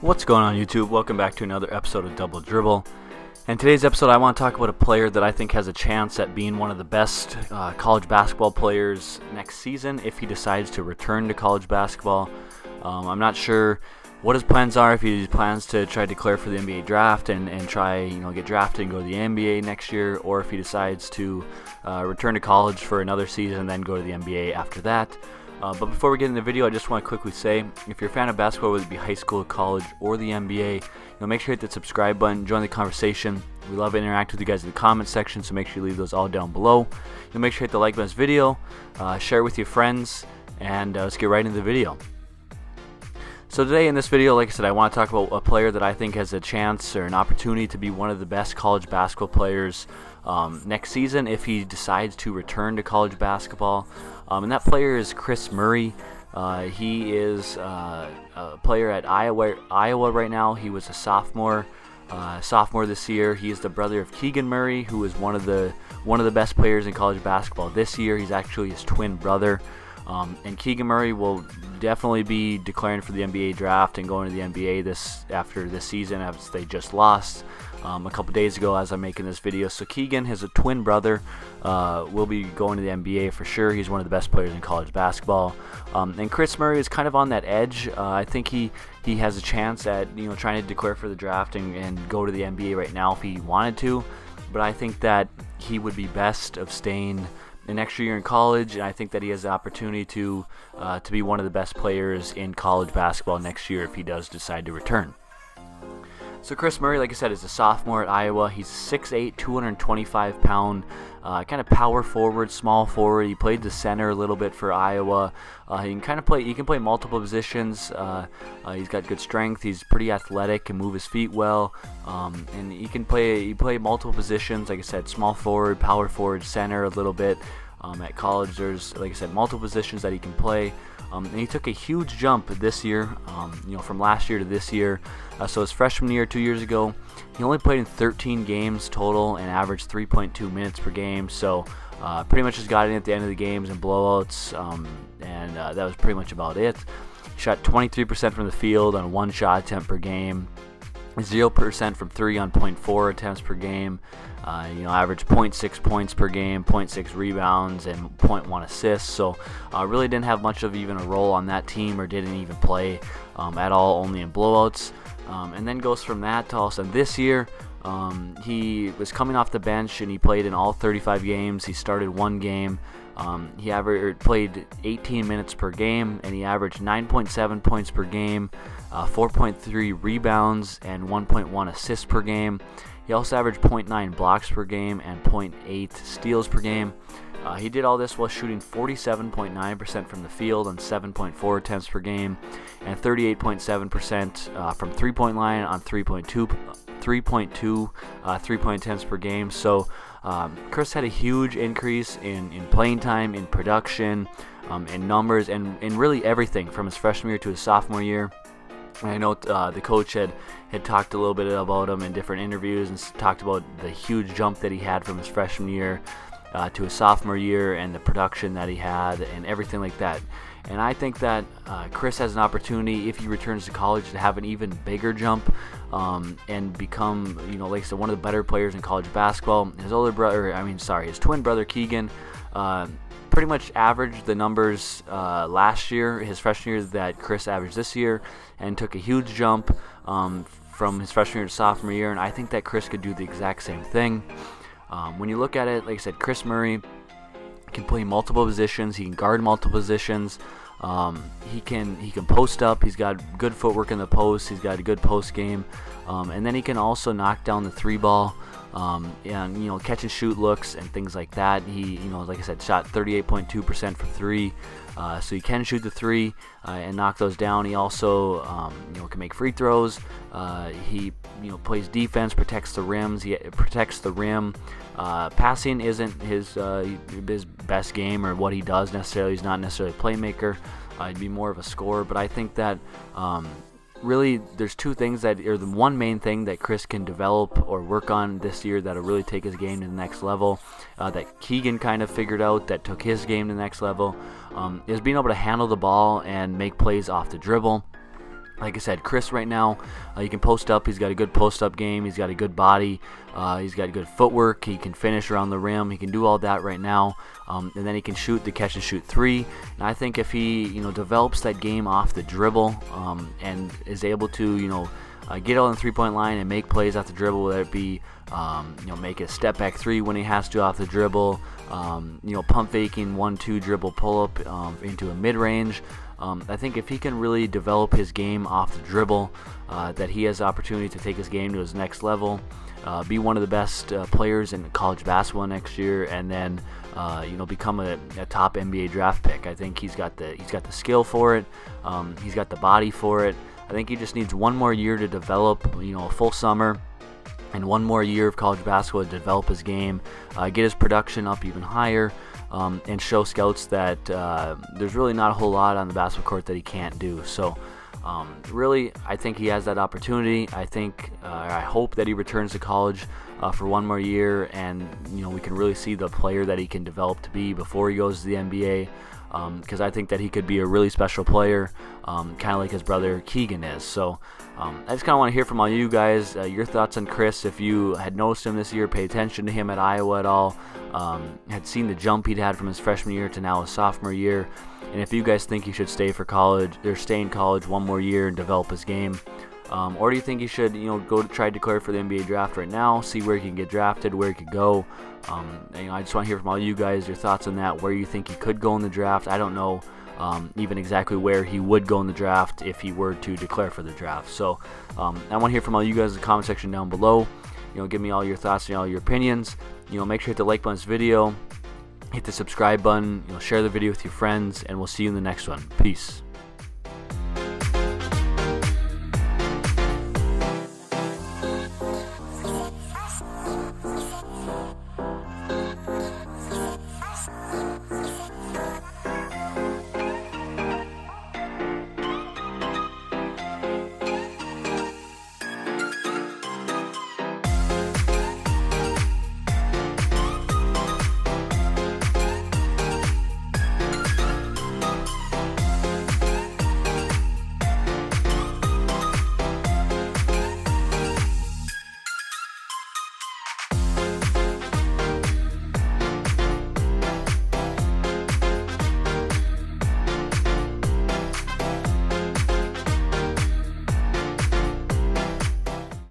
What's going on YouTube? Welcome back to another episode of Double Dribble. And today's episode I want to talk about a player that I think has a chance at being one of the best college basketball players next season if he decides to return to college basketball. I'm not sure what his plans are, if he plans to try to declare for the NBA draft and try, get drafted and go to the NBA next year, or if he decides to return to college for another season and then go to the NBA after that. But before we get into the video, I just want to quickly say, if you're a fan of basketball, whether it be high school, college, or the NBA, make sure you hit the subscribe button, join the conversation. We love to interact with you guys in the comment section, so make sure you leave those all down below. Make sure you hit the like button on this video, share it with your friends, and let's get right into the video. So today in this video, like I said, I want to talk about a player that I think has a chance or an opportunity to be one of the best college basketball players next season if he decides to return to college basketball. And that player is Kris Murray. He is a player at Iowa right now. He was a sophomore this year. He is the brother of Keegan Murray, who is one of the best players in college basketball this year. He's actually his twin brother. And Keegan Murray will definitely be declaring for the NBA draft and going to the NBA after this season, as they just lost a couple days ago as I'm making this video. So Keegan, his twin brother, will be going to the NBA for sure. He's one of the best players in college basketball. And Kris Murray is kind of on that edge. I think he has a chance at trying to declare for the draft and go to the NBA right now if he wanted to. But I think that he would be best of staying an extra year in college, and I think that he has the opportunity to be one of the best players in college basketball next year if he does decide to return. So Kris Murray, like I said, is a sophomore at Iowa. He's 6'8", 225-pound, kind of power forward, small forward. He played the center a little bit for Iowa. He can play multiple positions. He's got good strength. He's pretty athletic, can move his feet well, and he play multiple positions. Like I said, small forward, power forward, center a little bit. At college, there's, like I said, multiple positions that he can play. And he took a huge jump this year, from last year to this year. So his freshman year, 2 years ago, he only played in 13 games total and averaged 3.2 minutes per game. So pretty much just got in at the end of the games and blowouts, and that was pretty much about it. He shot 23% from the field on one shot attempt per game, 0% from three on 0.4 attempts per game. Averaged 0.6 points per game, 0.6 rebounds, and 0.1 assists. So really didn't have much of even a role on that team, or didn't even play at all, only in blowouts. And then goes from that to all of a sudden this year. He was coming off the bench and he played in all 35 games. He started one game. He played 18 minutes per game, and he averaged 9.7 points per game, 4.3 rebounds, and 1.1 assists per game. He also averaged 0.9 blocks per game and 0.8 steals per game. He did all this while shooting 47.9% from the field on 7.4 attempts per game, and 38.7% from three-point line on 3.2 three-point attempts per game. So Kris had a huge increase in playing time, in production, in numbers, and in really everything from his freshman year to his sophomore year. I know the coach had talked a little bit about him in different interviews and talked about the huge jump that he had from his freshman year to his sophomore year, and the production that he had and everything like that. And I think that Kris has an opportunity, if he returns to college, to have an even bigger jump and become, like I said, one of the better players in college basketball. His twin brother Keegan pretty much averaged the numbers last year, his freshman year, that Kris averaged this year, and took a huge jump from his freshman year to sophomore year. And I think that Kris could do the exact same thing. When you look at it, like I said, Kris Murray can play multiple positions. He can guard multiple positions. He can post up. He's got good footwork in the post. He's got a good post game, and then he can also knock down the three ball, and catch and shoot looks and things like that. He like I said, shot 38.2% for three, so he can shoot the three and knock those down. He also can make free throws. He plays defense, protects the rims. He protects the rim. Passing isn't his best game, or what he does necessarily. He's not necessarily a playmaker. He'd be more of a scorer. But I think that really there's two things the one main thing that Kris can develop or work on this year that'll really take his game to the next level, that Keegan kind of figured out, that took his game to the next level, is being able to handle the ball and make plays off the dribble. Like I said, Kris right now, he can post up. He's got a good post-up game. He's got a good body. He's got good footwork. He can finish around the rim. He can do all that right now. And then he can shoot the catch-and-shoot three. And I think if he, develops that game off the dribble and is able to, get on the three-point line and make plays off the dribble, whether it be, make a step-back three when he has to off the dribble, pump faking 1-2 dribble pull-up into a mid-range. I think if he can really develop his game off the dribble, that he has the opportunity to take his game to his next level, be one of the best players in college basketball next year, and then become a top NBA draft pick. I think he's got the skill for it. He's got the body for it. I think he just needs one more year to develop, a full summer, and one more year of college basketball to develop his game, get his production up even higher. And show scouts that there's really not a whole lot on the basketball court that he can't do. So really, I think he has that opportunity. I hope that he returns to college for one more year, and we can really see the player that he can develop to be before he goes to the NBA. Because I think that he could be a really special player, kind of like his brother Keegan is. So I just kind of want to hear from all you guys, your thoughts on Kris. If you had noticed him this year, paid attention to him at Iowa at all, had seen the jump he'd had from his freshman year to now his sophomore year, and if you guys think he should stay in college one more year and develop his game, or do you think he should, go to try to declare for the NBA draft right now, see where he can get drafted, where he could go. I just want to hear from all you guys, your thoughts on that, where you think he could go in the draft. I don't know even exactly where he would go in the draft if he were to declare for the draft. So I want to hear from all you guys in the comment section down below. Give me all your thoughts and all your opinions. Make sure to hit the like button on this video, hit the subscribe button, share the video with your friends, and we'll see you in the next one. Peace.